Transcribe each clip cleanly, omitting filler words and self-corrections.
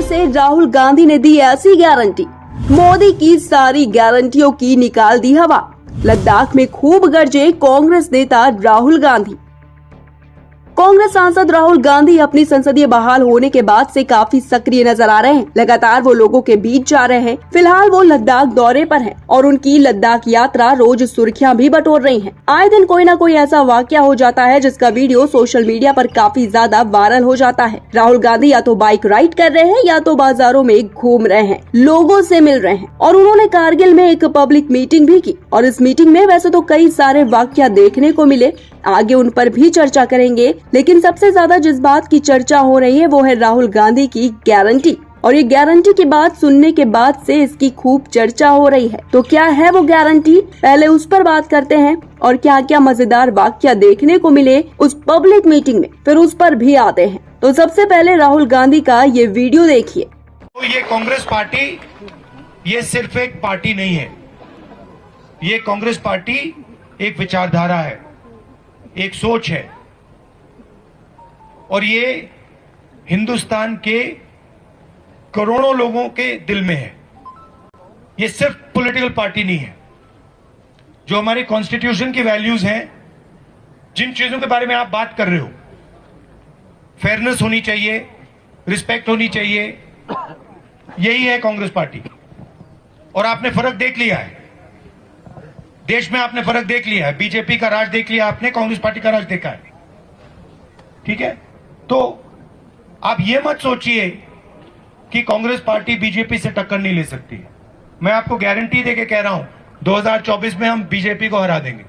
से राहुल गांधी ने दी ऐसी गारंटी, मोदी की सारी गारंटियों की निकाल दी हवा। लद्दाख में खूब गरजे कांग्रेस नेता राहुल गांधी। कांग्रेस सांसद राहुल गांधी अपनी संसदीय बहाल होने के बाद से काफी सक्रिय नजर आ रहे हैं। लगातार वो लोगों के बीच जा रहे हैं। फिलहाल वो लद्दाख दौरे पर हैं और उनकी लद्दाख यात्रा रोज सुर्खियां भी बटोर रही हैं। आए दिन कोई न कोई ऐसा वाकया हो जाता है जिसका वीडियो सोशल मीडिया पर काफी ज्यादा वायरल हो जाता है। राहुल गांधी या तो बाइक राइड कर रहे हैं या तो बाजारों में घूम रहे हैं, लोगों से मिल रहे हैं। और उन्होंने कारगिल में एक पब्लिक मीटिंग भी की और इस मीटिंग में वैसे तो कई सारे वाकया देखने को मिले, आगे उन पर भी चर्चा करेंगे। लेकिन सबसे ज्यादा जिस बात की चर्चा हो रही है वो है राहुल गांधी की गारंटी। और ये गारंटी की बात सुनने के बाद से इसकी खूब चर्चा हो रही है। तो क्या है वो गारंटी, पहले उस पर बात करते हैं और क्या क्या मजेदार वाकया देखने को मिले उस पब्लिक मीटिंग में, फिर उस पर भी आते हैं। तो सबसे पहले राहुल गांधी का ये वीडियो देखिए। तो ये कांग्रेस पार्टी ये सिर्फ एक पार्टी नहीं है, ये कांग्रेस पार्टी एक विचारधारा है, एक सोच है और ये हिंदुस्तान के करोड़ों लोगों के दिल में है। ये सिर्फ पॉलिटिकल पार्टी नहीं है। जो हमारे कॉन्स्टिट्यूशन की वैल्यूज हैं, जिन चीजों के बारे में आप बात कर रहे हो, फेयरनेस होनी चाहिए, रिस्पेक्ट होनी चाहिए, यही है कांग्रेस पार्टी। और आपने फर्क देख लिया है, देश में आपने फर्क देख लिया है। बीजेपी का राज देख लिया आपने, कांग्रेस पार्टी का राज देखा है, ठीक है। तो आप ये मत सोचिए कि कांग्रेस पार्टी बीजेपी से टक्कर नहीं ले सकती। मैं आपको गारंटी देके कह रहा हूं, 2024 में हम बीजेपी को हरा देंगे।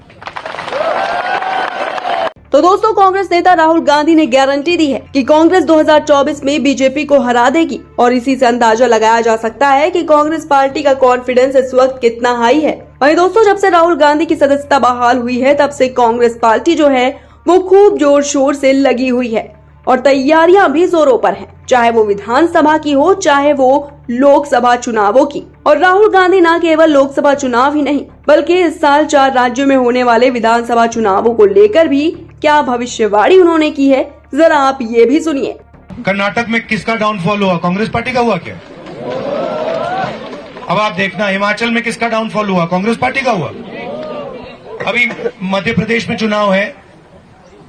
तो दोस्तों, कांग्रेस नेता राहुल गांधी ने गारंटी दी है कि कांग्रेस 2024 में बीजेपी को हरा देगी। और इसी से अंदाजा लगाया जा सकता है कि कांग्रेस पार्टी का कॉन्फिडेंस इस वक्त कितना हाई है। वहीं दोस्तों, जब से राहुल गांधी की सदस्यता बहाल हुई है तब से कांग्रेस पार्टी जो है वो खूब जोर शोर से लगी हुई है और तैयारियां भी जोरों पर हैं, चाहे वो विधानसभा की हो चाहे वो लोकसभा चुनावों की। और राहुल गांधी न केवल लोकसभा चुनाव ही नहीं बल्कि इस साल 4 राज्यों में होने वाले विधानसभा चुनावों को लेकर भी क्या भविष्यवाणी उन्होंने की है, जरा आप ये भी सुनिए। कर्नाटक में किसका डाउनफॉल हुआ? कांग्रेस पार्टी का हुआ क्या? अब आप देखना, हिमाचल में किसका डाउनफॉल हुआ? कांग्रेस पार्टी का हुआ। अभी मध्य प्रदेश में चुनाव है,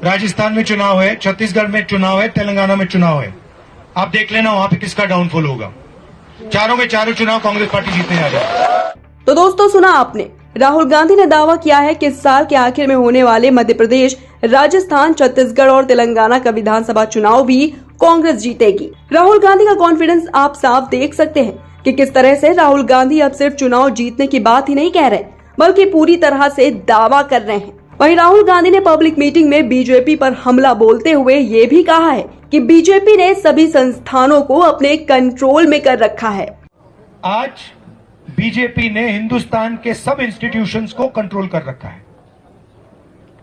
राजस्थान में चुनाव है, छत्तीसगढ़ में चुनाव है, तेलंगाना में चुनाव है। आप देख लेना वहां पे किसका डाउनफॉल होगा। चारों के चारों चुनाव कांग्रेस पार्टी जीतने जा रही है। तो दोस्तों, सुना आपने, राहुल गांधी ने दावा किया है कि इस साल के आखिर में होने वाले मध्य प्रदेश, राजस्थान, छत्तीसगढ़ और तेलंगाना का विधानसभा चुनाव भी कांग्रेस जीतेगी। राहुल गांधी का कॉन्फिडेंस आप साफ देख सकते हैं कि किस तरह से राहुल गांधी अब सिर्फ चुनाव जीतने की बात ही नहीं कह रहे बल्कि पूरी तरह से दावा कर रहे हैं। वहीं राहुल गांधी ने पब्लिक मीटिंग में बीजेपी पर हमला बोलते हुए ये भी कहा है कि बीजेपी ने सभी संस्थानों को अपने कंट्रोल में कर रखा है। आज बीजेपी ने हिंदुस्तान के सब इंस्टीट्यूशंस को कंट्रोल कर रखा है।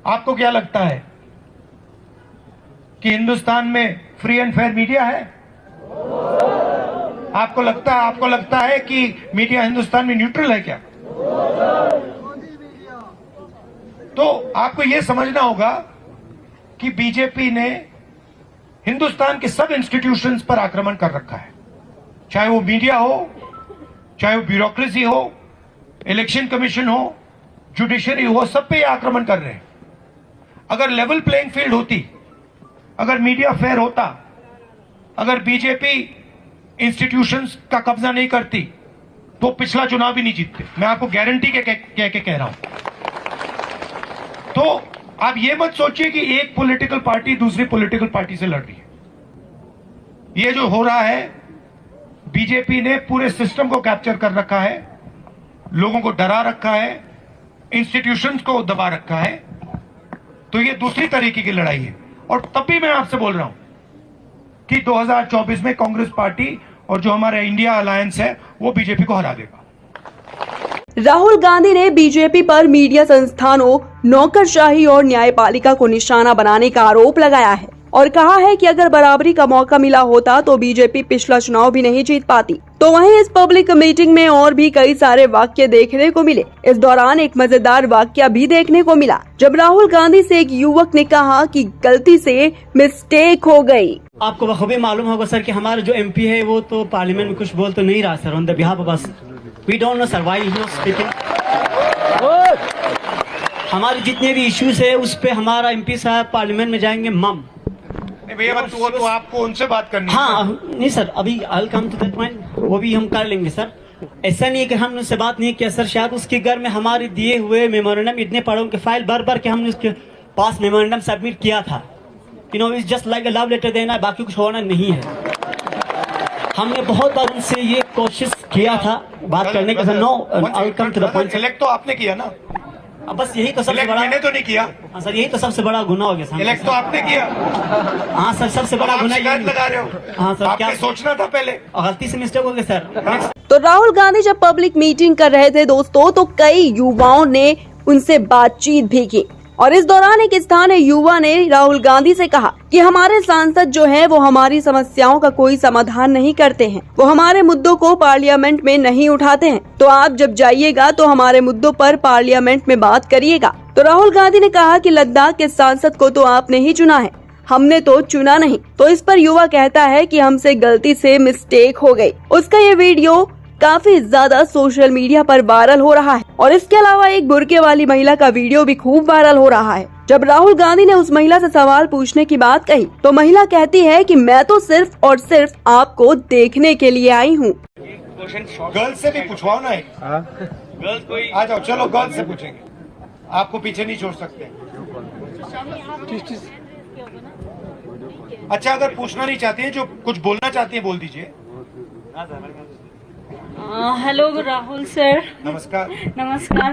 आपको क्या लगता है कि हिंदुस्तान में फ्री एंड फेयर मीडिया है? आपको लगता है कि मीडिया हिंदुस्तान में न्यूट्रल है क्या? तो आपको यह समझना होगा कि बीजेपी ने हिंदुस्तान के सब इंस्टीट्यूशंस पर आक्रमण कर रखा है, चाहे वो मीडिया हो, चाहे वो ब्यूरोक्रेसी हो, इलेक्शन कमीशन हो, जुडिशरी हो, सब पे आक्रमण कर रहे हैं। अगर लेवल प्लेइंग फील्ड होती, अगर मीडिया फेयर होता, अगर बीजेपी इंस्टीट्यूशंस का कब्जा नहीं करती तो पिछला चुनाव भी नहीं जीतते। मैं आपको गारंटी के कह रहा हूं। तो आप ये मत सोचिए कि एक पॉलिटिकल पार्टी दूसरी पॉलिटिकल पार्टी से लड़ रही है। ये जो हो रहा है, बीजेपी ने पूरे सिस्टम को कैप्चर कर रखा है, लोगों को डरा रखा है, इंस्टीट्यूशंस को दबा रखा है। तो ये दूसरी तरीके की लड़ाई है। और तब भी मैं आपसे बोल रहा हूं कि 2024 में कांग्रेस पार्टी और जो हमारा इंडिया अलायंस है वो बीजेपी को हरा देगा। राहुल गांधी ने बीजेपी पर मीडिया संस्थानों, नौकरशाही और न्यायपालिका को निशाना बनाने का आरोप लगाया है और कहा है कि अगर बराबरी का मौका मिला होता तो बीजेपी पिछला चुनाव भी नहीं जीत पाती। तो वहीं इस पब्लिक मीटिंग में और भी कई सारे वाक्य देखने को मिले। इस दौरान एक मजेदार वाक्य भी देखने को मिला जब राहुल गांधी से एक युवक ने कहा कि गलती से मिस्टेक हो गई। आपको बखूबी मालूम होगा सर कि हमारा जो एमपी है वो तो पार्लियामेंट में कुछ बोल तो नहीं रहा sir on the behalf of us. We don't know sir why he is speaking. हमारे जितने भी इश्यूज है उस पे हमारा एमपी साहब पार्लियामेंट में जाएंगे मम। नहीं भैया वो तो आपको उनसे बात करनी है। हाँ नहीं सर अभी आई कम टू दैट पॉइंट, वो भी हम कर लेंगे सर। ऐसा नहीं है कि हमने उससे बात नहीं किया सर, शायद उसके घर में हमारे दिए हुए मेमोरेंडम इतने पढ़ों के फाइल भर के हमने उसके पास मेमोरेंडम सबमिट किया था। You know it's just like a love letter देना, बाकी कुछ होना नहीं है। हमने बहुत बार उनसे ये कोशिश किया था बात करने का sir. No I come to the point. Elect तो आपने किया ना, बस यही तो सबसे बड़ा, मैंने तो नहीं किया। हाँ सर यही तो सबसे बड़ा गुनाह हो गया सर। इलेक्ट तो आपने किया। हाँ सर सबसे बड़ा आप गुनाह शिकायत यही- लगा रहे हो। हाँ सर आपने क्या सोचना था पहले। गलती से मिस्टेक हो गया सर। तो राहुल गांधी जब पब्लिक मीटिंग कर रहे थे दोस्तों, तो कई युवाओं ने उनसे बातचीत भी की और इस दौरान एक स्थानीय युवा ने राहुल गांधी से कहा कि हमारे सांसद जो हैं वो हमारी समस्याओं का कोई समाधान नहीं करते हैं, वो हमारे मुद्दों को पार्लियामेंट में नहीं उठाते हैं, तो आप जब जाइएगा तो हमारे मुद्दों पर पार्लियामेंट में बात करिएगा। तो राहुल गांधी ने कहा कि लद्दाख के सांसद को तो आपने ही चुना है, हमने तो चुना नहीं। तो इस पर युवा कहता है कि हमसे गलती से मिस्टेक हो गई। उसका ये वीडियो काफी ज्यादा सोशल मीडिया पर वायरल हो रहा है और इसके अलावा एक बुर्के वाली महिला का वीडियो भी खूब वायरल हो रहा है। जब राहुल गांधी ने उस महिला से सवाल पूछने की बात कही तो महिला कहती है कि मैं तो सिर्फ और सिर्फ आपको देखने के लिए आई हूँ। गर्ल्स से भी पूछवाओ ना। गर्ल्स कोई आ जाओ, चलो गर्ल्स से पूछेंगे, आपको पीछे नहीं छोड़ सकते। अच्छा अगर पूछना नहीं चाहती है, जो कुछ बोलना चाहती है बोल दीजिए। हेलो राहुल सर, नमस्कार। नमस्कार।